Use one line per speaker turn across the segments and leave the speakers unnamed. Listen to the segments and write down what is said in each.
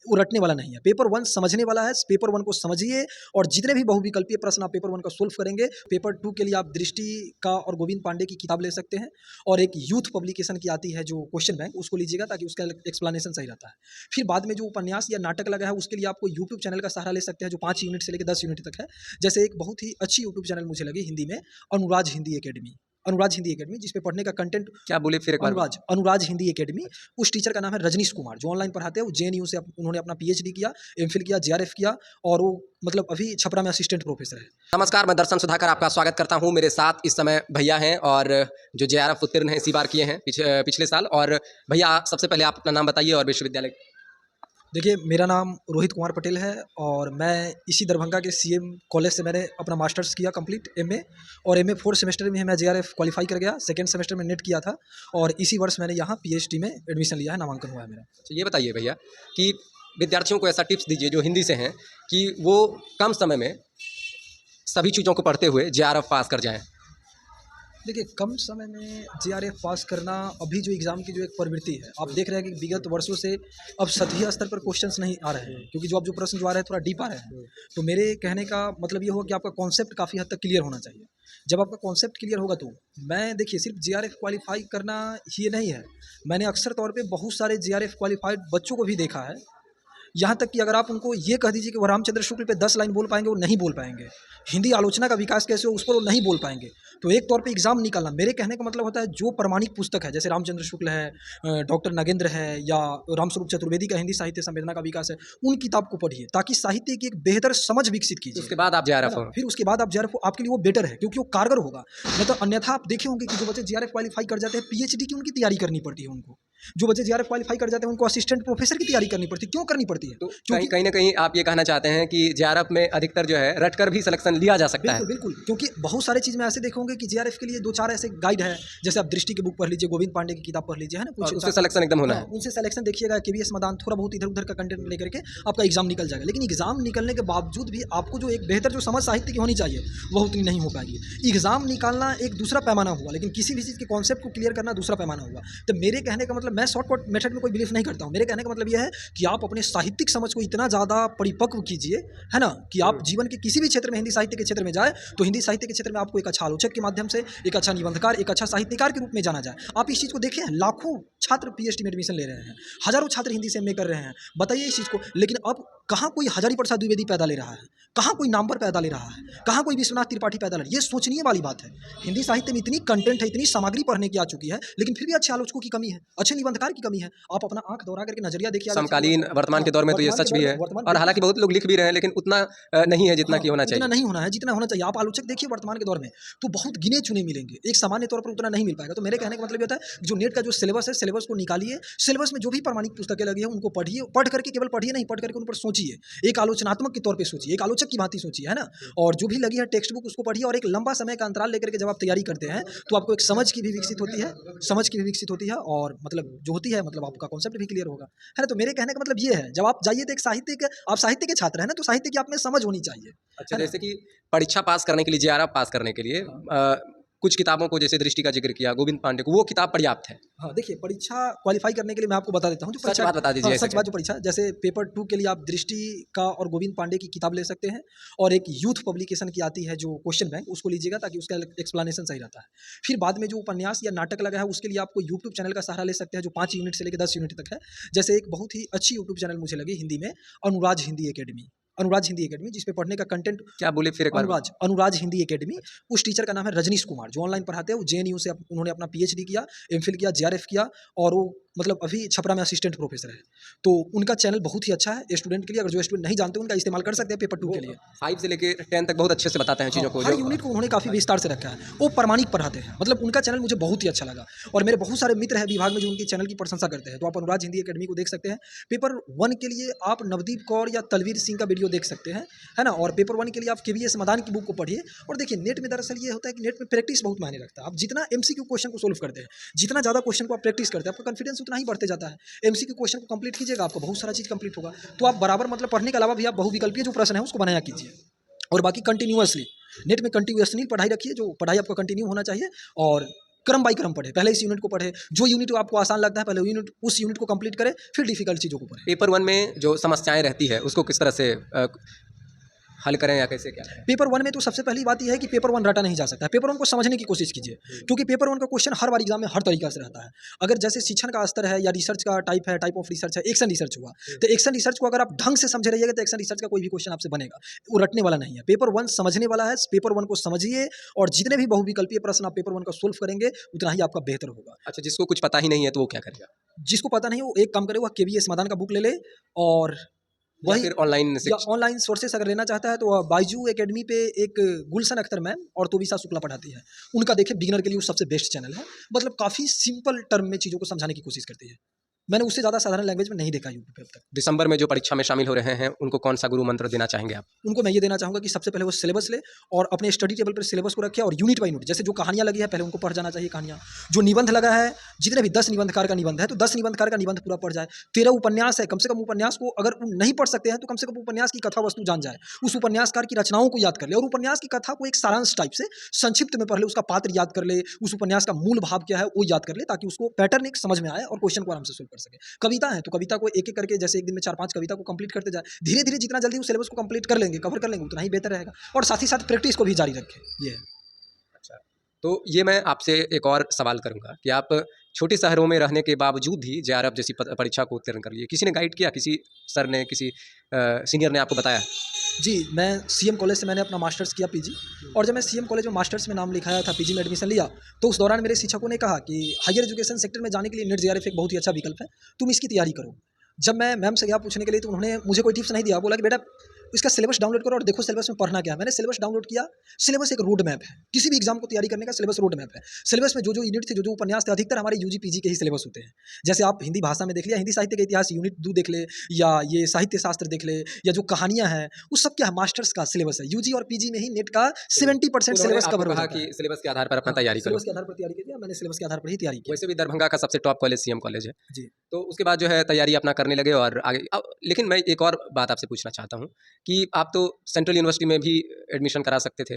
वो रटने वाला नहीं है। पेपर 1 समझने वाला है। पेपर 1 को समझिए और जितने भी बहुविकल्पीय प्रश्न आप पेपर 1 का सोल्व करेंगे, पेपर 2 के लिए आप दृष्टि का और गोविंद पांडे की किताब ले सकते हैं और एक यूथ पब्लिकेशन की आती है जो क्वेश्चन बैंक, उसको लीजिएगा ताकि उसका एक्सप्लेनेशन सही रहता है। फिर बाद में जो उपन्यास या नाटक लगा है उसके लिए आपको यूट्यूब चैनल का सहारा ले सकते हैं जो 5 यूनिट से लेकर 10 यूनिट तक है। जैसे एक बहुत ही अच्छी यूट्यूब चैनल मुझे लगी हिंदी में, अनुराज हिंदी अकेडमी। अनुराज हिंदी अकेडमी, जिसपे पढ़ने का कंटेंट
क्या बोले फिर एक बार?
अनुराज हिंदी अकेडमी। उस टीचर का नाम है रजनीश कुमार, जो ऑनलाइन पढ़ाते हैं। वो जेएनयू से उन्होंने अपना पीएचडी किया, एमफिल किया, जेआरएफ किया और वो मतलब अभी छपरा में असिस्टेंट प्रोफेसर है।
नमस्कार, मैं दर्शन सुधाकर आपका स्वागत करता हूं। मेरे साथ इस समय भैया हैं और जो जेआरएफ उत्तीर्ण हैं, इसी बार किए हैं पिछले साल। और भैया सबसे पहले आप अपना नाम बताइए और विश्वविद्यालय।
देखिए, मेरा नाम रोहित कुमार पटेल है और मैं इसी दरभंगा के सीएम कॉलेज से मैंने अपना मास्टर्स किया कंप्लीट, एमए। और एमए 4th सेमेस्टर में मैं जेआरएफ क्वालिफाई कर गया। 2nd सेमेस्टर में नेट किया था और इसी वर्ष मैंने यहाँ पीएचडी में एडमिशन लिया है, नामांकन हुआ है मेरा।
ये बताइए भैया कि विद्यार्थियों को ऐसा टिप्स दीजिए जो हिंदी से हैं कि वो कम समय में सभी चीज़ों को पढ़ते हुए जेआरएफ पास कर जाएँ।
देखिए, कम समय में जेआरएफ पास करना अभी जो एग्ज़ाम की जो एक प्रवृत्ति है, आप देख रहे हैं कि विगत वर्षों से अब सतही स्तर पर क्वेश्चंस नहीं आ रहे हैं, क्योंकि जो प्रश्न जो आ रहे हैं थोड़ा डीप आ रहे हैं। तो मेरे कहने का मतलब ये होगा कि आपका कॉन्सेप्ट काफ़ी हद तक क्लियर होना चाहिए। जब आपका कॉन्सेप्ट क्लियर होगा तो मैं देखिए सिर्फ जेआरएफ क्वालिफाई करना ही नहीं है, मैंने अक्सर तौर पे बहुत सारे जेआरएफ क्वालिफाइड बच्चों को भी देखा है। यहाँ तक कि अगर आप उनको ये कह दीजिए कि वो रामचंद्र शुक्ल पे 10 लाइन बोल पाएंगे, वो नहीं बोल पाएंगे। हिंदी आलोचना का विकास कैसे हो उस पर वो नहीं बोल पाएंगे। तो एक तौर पे एग्जाम निकालना, मेरे कहने का मतलब होता है जो प्रमाणिक पुस्तक है, जैसे रामचंद्र शुक्ल है, डॉक्टर नगेंद्र है या रामस्वरूप चतुर्वेदी का हिंदी साहित्य संवेदना का विकास है, उन किताब को पढ़िए ताकि साहित्य की एक बेहतर समझ विकसित कीजिए।
उसके बाद आप जेआरएफ हो।
फिर उसके बाद आप जेआरएफ आपके लिए वो बेटर है, क्योंकि वो कारगर होगा। मतलब अन्यथा आप देखे होंगे कि जो बच्चे जेआरएफ क्वालिफाई कर जाते हैं, पीएचडी की उनकी तैयारी करनी पड़ती है उनको। जो बच्चे जेआरएफ क्वालिफाई कर जाते हैं उनको असिस्टेंट प्रोफेसर की तैयारी करनी पड़ती है। क्यों करनी पड़ती है?
तो कहीं ना कहीं आप ये कहना चाहते हैं कि जेआरएफ में अधिकतर जो है रटकर भी सिलेक्शन लिया जा सकता है।
बिल्कुल, क्योंकि बहुत सारी चीज़ में ऐसे देखोगे कि जेआरएफ के लिए 2-4 ऐसे गाइड है, जैसे आप दृष्टि की बुक पढ़ लीजिए, गोविंद पांडे की किताब पढ़ लीजिए, है ना, कुछ
उससे सिलेक्शन एकदम होना है।
उनसे सिलेक्शन देखिएगा, केवीएस मैदान, थोड़ा बहुत इधर उधर का कंटेंट लेकर के आपका एग्जाम निकल जाएगा। लेकिन एग्जाम निकलने के बावजूद भी आपको जो एक बेहतर जो समझ साहित्य की होनी चाहिए वह उतनी नहीं हो पाएगी। एग्जाम निकालना एक दूसरा पैमाना हुआ, लेकिन किसी भी चीज़ के कॉन्सेप्ट को क्लियर करना दूसरा पैमाना हुआ। तो मेरे कहने का मतलब, मैं शॉर्टकट मेथड में कोई बिलीव नहीं करता हूँ। मेरे कहने का मतलब यह है कि आप अपने साहित्यिक समझ को इतना ज़्यादा परिपक्व कीजिए, है ना, कि आप जीवन के किसी भी क्षेत्र में, हिंदी साहित्य के क्षेत्र में जाए तो हिंदी साहित्य के क्षेत्र में आपको एक अच्छा आलोचक के माध्यम से, एक अच्छा निबंधकार, एक अच्छा साहित्यकार के रूप में जाना जाए। आप इस चीज़ को देखिए, लाखों छात्र पीएचडी में एडमिशन ले रहे हैं, हजारों छात्र हिंदी से एमए कर रहे हैं। बताइए इस चीज़ को। लेकिन अब कहाँ कोई हजारी प्रसाद द्विवेदी पैदा ले रहा है, कहाँ कोई नामवर पैदा ले रहा है, कहाँ कोई विश्वनाथ त्रिपाठी पैदा ले रहा है। ये सोचनीय वाली बात है। हिंदी साहित्य में इतनी कंटेंट है, इतनी सामग्री पढ़ने की आ चुकी है, लेकिन फिर भी अच्छे आलोचकों की कमी है, अच्छे निबंधकार की कमी है। आप अपना आंख दौड़ा करके नजरिया देखिए।
समकालीन वर्तमान के दौर में तो ये सच भी है, और हालांकि बहुत लोग लिख भी रहे हैं, लेकिन उतना नहीं है जितना कि होना चाहिए।
उतना नहीं होना है जितना होना चाहिए। आप आलोचक देखिए वर्तमान के दौर में तो बहुत गिने चुने मिलेंगे, एक सामान्य तौर पर उतना नहीं मिल पाएगा। तो मेरे कहने का मतलब ये होता है, जो नेट का जो सिलेबस है, सिलेबस को निकालिए, सिलेबस में जो भी प्रमाणिक पुस्तकें लगी है उनको पढ़िए, पढ़ करके केवल पढ़िए नहीं, पढ़ करके उन पर सोचिए, एक आलोचनात्मक के तौर पे सोचिए, एक आलोचक की भांति सोचिए, है ना। और जो भी लगी है टेक्स्ट बुक उसको पढ़िए, और एक लंबा समय का अंतराल लेकर के जब आप तैयारी करते हैं तो आपको एक समझ की भी विकसित होती है, और मतलब जो होती है, मतलब आपका कॉन्सेप्ट भी क्लियर होगा, है ना। तो मेरे कहने का मतलब ये है, जब आप जाइए तो एक आप साहित्य के छात्र हैं ना, तो साहित्य की आप में समझ होनी चाहिए।
अच्छा, जैसे कि परीक्षा पास करने के लिए, जेआरएफ पास करने के लिए कुछ किताबों को, जैसे दृष्टि का जिक्र किया, गोविंद पांडे को, वो किताब पर्याप्त है?
हाँ, देखिए, परीक्षा क्वालिफाई करने के लिए मैं आपको बता देता हूँ, जो
सच बात बता दीजिए।
हाँ, सच बात, जो परीक्षा, जैसे पेपर 2 के लिए आप दृष्टि का और गोविंद पांडे की किताब ले सकते हैं और एक यूथ पब्लिकेशन की आती है जो क्वेश्चन बैंक, उसको लीजिएगा ताकि उसका एक्सप्लेनेशन सही रहता है। फिर बाद में जो उपन्यास या नाटक लगा है उसके लिए आपको यूट्यूब चैनल का सहारा ले सकते हैं जो 5 यूनिट से लेकर 10 यूनिट तक है। जैसे एक बहुत ही अच्छी यूट्यूब चैनल मुझे लगी हिंदी में, अनुराज हिंदी अकेडमी, जिसपे पढ़ने का कंटेंट।
क्या बोले फिर एक बार?
अनुराज हिंदी अकेडमी। उस टीचर का नाम है रजनीश कुमार, जो ऑनलाइन पढ़ाते हैं। वो जेएनयू से उन्होंने अपना पीएचडी किया, एमफिल किया, जेआरएफ किया और वो मतलब अभी छपरा में असिस्टेंट प्रोफेसर है। तो उनका चैनल बहुत ही अच्छा है स्टूडेंट के लिए। अगर जो स्टूडेंट नहीं जानते उनका इस्तेमाल कर सकते हैं पेपर 2 के लिए।
5 से लेकर 10 तक बहुत अच्छे से बताते हैं चीज़ों को।
हर यूनिट को उन्होंने काफ़ी विस्तार से रखा है, वो प्रमाणिक पढ़ाते हैं। मतलब उनका चैनल मुझे बहुत ही अच्छा लगा, और मेरे बहुत सारे मित्र हैं विभाग में जो उनके चैनल की प्रशंसा करते हैं। तो आप अनुराज हिंदी अकेडमी को देख सकते हैं। पेपर 1 के लिए आप नवदीप कौर या तलवीर सिंह का वीडियो देख सकते हैं, है ना। और पेपर 1 के लिए आप केवीएस मैदान की बुक को पढ़िए। और देखिए, नेट में दरअसल ये होता है कि नेट में प्रैक्टिस बहुत मायने रखता है। आप जितना एमसीक्यू क्वेश्चन को सोल्व करते हैं, जितना ज़्यादा क्वेश्चन को आप प्रैक्टिस करते हैं, आपका कॉन्फिडेंस उतना ही बढ़ते जाता है। एमसीक्यू क्वेश्चन को कंप्लीट कीजिएगा, आपको बहुत सारा चीज़ कंप्लीट होगा। तो आप बराबर मतलब पढ़ने के अलावा भी आप बहुविकल्पीय जो प्रश्न है उसको बनाया कीजिए। और बाकी कंटिन्यूअसली नेट में कंटिन्यूअसली पढ़ाई रखिए, जो पढ़ाई आपको कंटिन्यू होना चाहिए। और क्रम बाई क्रम पढ़े, पहले इस यूनिट को पढ़े, जो यूनिट आपको आसान लगता है पहले उस यूनिट को कंप्लीट करें, फिर डिफिकल्ट चीज़ों को पढ़ें।
पेपर 1 में जो समस्याएँ रहती है उसको किस तरह से हल करें या कैसे क्या करें?
पेपर 1 में तो सबसे पहली बात यह है कि पेपर 1 रटा नहीं जा सकता है। पेपर 1 को समझने की कोशिश कीजिए, क्योंकि पेपर 1 का क्वेश्चन हर बार एग्जाम में हर तरीका से रहता है। अगर जैसे शिक्षण का स्तर है या रिसर्च का टाइप है, टाइप ऑफ रिसर्च है, एक्शन रिसर्च हुआ, तो एक्शन रिसर्च को अगर आप ढंग से समझे रहिएगा तो एक्शन रिसर्च का कोई भी क्वेश्चन आपसे बनेगा, वो रटने वाला नहीं है। पेपर 1 समझने वाला है, पेपर 1 को समझिए और जितने भी बहुविकल्पीय प्रश्न आप पेपर 1 का सोल्व करेंगे उतना ही आपका बेहतर होगा।
अच्छा, जिसको कुछ पता ही नहीं है तो वो क्या करेगा?
जिसको पता नहीं है वो एक काम करे, वह केवीएस मदान का बुक ले ले और
या
वही
फिर ऑनलाइन
या ऑनलाइन सोर्सेस अगर लेना चाहता है तो बाइजू एकेडमी पे एक गुलशन अख्तर मैम और तोबिसा शुक्ला पढ़ाती है, उनका देखिए बिगिनर के लिए वो सबसे बेस्ट चैनल है। मतलब काफ़ी सिंपल टर्म में चीज़ों को समझाने की कोशिश करती है। मैंने उससे ज़्यादा साधारण लैंग्वेज में नहीं देखा यूट्यूब पे अब तक।
दिसंबर में जो परीक्षा में शामिल हो रहे हैं उनको कौन सा गुरु मंत्र देना चाहेंगे आप?
उनको मैं ये देना चाहूँगा कि सबसे पहले वो सिलेबस ले और अपने स्टडी टेबल पर सिलेबस को रखे और यूनिट बाई यूनिट, जैसे जो कहानियाँ लगी है पहले उनको पढ़ जाना चाहिए कहानियाँ। जो निबंध लगा है, जितने भी 10 निबंधकार का निबंध है तो 10 निबंधकार का निबंध पूरा पढ़ जाए। 13 उपन्यास है, कम से कम उपन्यास को अगर नहीं पढ़ सकते हैं तो कम से कम उपन्यास की कथा वस्तु जान जाए, उस उपन्यासकार की रचनाओं को याद कर ले और उपन्यास की कथा को एक सारांश टाइप से संक्षिप्त में पढ़ ले, उसका पात्र याद कर ले, उस उपन्यास का मूल भाव क्या है वो याद कर ले, ताकि उसको पैटर्न एक समझ में आए और क्वेश्चन को आराम से सोल्व कर सके। कविता है तो कविता को एक एक करके जैसे एक दिन में 4-5 कविता को कंप्लीट करते जाए, धीरे धीरे जितना जल्दी उस सिलेबस को कंप्लीट कर लेंगे, कवर कर लेंगे, उतना ही बेहतर रहेगा और साथ ही साथ प्रैक्टिस को भी जारी रखें। ये है।
अच्छा, तो ये मैं आपसे एक और सवाल करूंगा कि आप छोटे शहरों में रहने के बावजूद भी जेआरएफ जैसी परीक्षा को उत्तीर्ण कर लिए, किसी ने गाइड किया, किसी सर ने, किसी सीनियर ने आपको बताया?
जी, मैं सीएम कॉलेज से मैंने अपना मास्टर्स किया पीजी, और जब मैं सीएम कॉलेज में मास्टर्स में नाम लिखाया था, पीजी में एडमिशन लिया, तो उस दौरान मेरे शिक्षकों ने कहा कि हायर एजुकेशन सेक्टर में जाने के लिए नेट जेआरएफ एक बहुत ही अच्छा विकल्प है, तुम इसकी तैयारी करो। जब मैं मैम से गया पूछने के लिए तो उन्होंने मुझे कोई टिप्स नहीं दिया, बोला कि बेटा इसका सिलेबस डाउनलोड करो और देखो सिलेबस में पढ़ना क्या है। मैंने सिलेबस डाउनलोड किया, सिलेबस एक रोड मैप है, किसी भी एग्जाम को तैयारी करने का सिलेबस रोड मैप है। सिलेबस में जो जो यूनिट थे, जो जो उपन्यास थे, अधिकतर हमारे यूजी पीजी के ही सिलेबस होते हैं। जैसे आप हिंदी भाषा में देख लिया, हिंदी साहित्य का इतिहास यूनिट 2 देख ले, या ये साहित्य शास्त्र देख ले, या जो कहानियां हैं उस सब क्या मास्टर्स का सिलेबस है। यूजी और पीजी में ही नेट का 70% सिलेबस कवर हो
कहा
जाता है।
कि सिलेबस के आधार पर अपना तैयारी करो।
सिलेबस के आधार पर तैयारी की, मैंने सिलेबस के आधार पर ही तैयारी की।
वैसे भी दरभंगा का सबसे टॉप कॉलेज सीएम कॉलेज है
जी
तो उसके बाद जो है तैयारी अपना करने लगे और आगे लेकिन मैं एक और बात आपसे पूछना चाहता हूँ कि आप तो सेंट्रल यूनिवर्सिटी में भी एडमिशन करा सकते थे,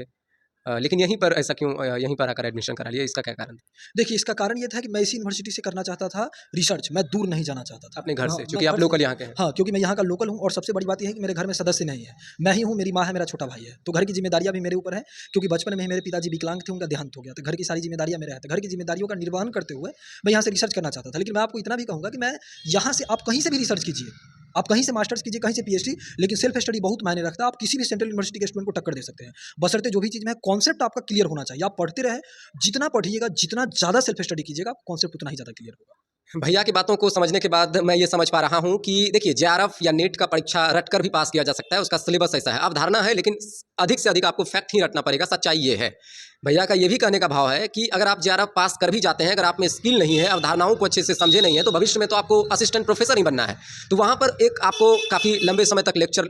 लेकिन यहीं पर ऐसा क्यों यहीं पर आकर एडमिशन करा लिया, इसका क्या कारण था?
देखिए, इसका कारण ये था कि मैं इसी यूनिवर्सिटी से करना चाहता था रिसर्च, मैं दूर नहीं जाना चाहता था
अपने घर
हाँ,
से,
मैं
क्योंकि आप
घर
लोकल
से-
यहाँ के हैं।
हाँ, क्योंकि मैं यहाँ का लोकल हूँ और सबसे बड़ी बात यह है कि मेरे घर में सदस्य नहीं है, मैं ही हूँ, मेरी माँ है, मेरा छोटा भाई है, तो घर की जिम्मेदारियाँ भी मेरे ऊपर है, क्योंकि बचपन में ही मेरे पिताजी विकलांग थे, उनका देहांत हो गया, तो घर की सारी जिम्मेदारियाँ मेरे हैं। तो घर की जिम्मेदारियों का निर्वहन करते हुए मैं यहाँ से रिसर्च करना चाहता था। लेकिन मैं आपको इतना भी कहूँगा कि मैं यहाँ से, आप कहीं से भी रिसर्च कीजिए, आप कहीं से मास्टर्स कीजिए, कहीं से पीएचडी, लेकिन सेल्फ स्टडी बहुत मायने रखता है। आप किसी भी सेंट्रल यूनिवर्सिटी के स्टूडेंट को टक्कर दे सकते हैं, बशर्ते जो भी चीज़ में कॉन्सेप्ट आपका क्लियर होना चाहिए। आप पढ़ते रहे, जितना पढ़िएगा, जितना ज़्यादा सेल्फ स्टडी कीजिएगा, कॉन्सेप्ट उतना ही ज़्यादा क्लियर होगा।
भैया की बातों को समझने के बाद मैं ये समझ पा रहा हूँ कि देखिए जेआरएफ या नेट का परीक्षा रटकर भी पास किया जा सकता है, उसका सिलेबस ऐसा है, अवधारणा है, लेकिन अधिक से अधिक आपको फैक्ट ही रटना पड़ेगा। सच्चाई ये है, भैया का ये भी कहने का भाव है कि अगर आप जेआरएफ पास कर भी जाते हैं, अगर आप में स्किल नहीं है, अवधारणाओं को अच्छे से समझे नहीं है, तो भविष्य में तो आपको असिस्टेंट प्रोफेसर ही बनना है, तो वहाँ पर एक आपको काफ़ी लंबे समय तक लेक्चर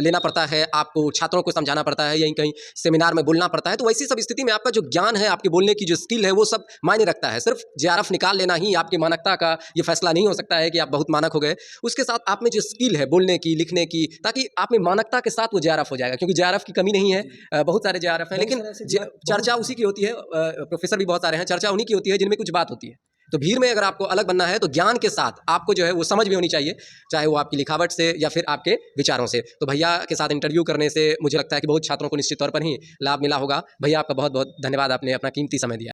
लेना पड़ता है, आपको छात्रों को समझाना पड़ता है, यहीं कहीं सेमिनार में बोलना पड़ता है। तो वैसी सब स्थिति में आपका जो ज्ञान है, आपके बोलने की जो स्किल है, वो सब मायने रखता है। सिर्फ जेआरएफ निकाल लेना ही आपकी मानकता का ये फैसला नहीं हो सकता है कि आप बहुत मानक हो गए। उसके साथ आप में जो स्किल है बोलने की, लिखने की, ताकि आप में मानकता के साथ वो जेआरएफ हो जाएगा, क्योंकि जेआरएफ की कमी नहीं है, बहुत सारे जेआरएफ हैं, लेकिन चर्चा उसी की होती है, प्रोफेसर भी बहुत सारे हैं, चर्चा उन्हीं की होती है जिनमें कुछ बात होती है। तो भीड़ में अगर आपको अलग बनना है तो ज्ञान के साथ आपको जो है वो समझ भी होनी चाहिए, चाहे वो आपकी लिखावट से या फिर आपके विचारों से। तो भैया के साथ इंटरव्यू करने से मुझे लगता है कि बहुत छात्रों को निश्चित तौर पर ही लाभ मिला होगा। भैया आपका बहुत बहुत धन्यवाद, आपने अपना कीमती समय दिया।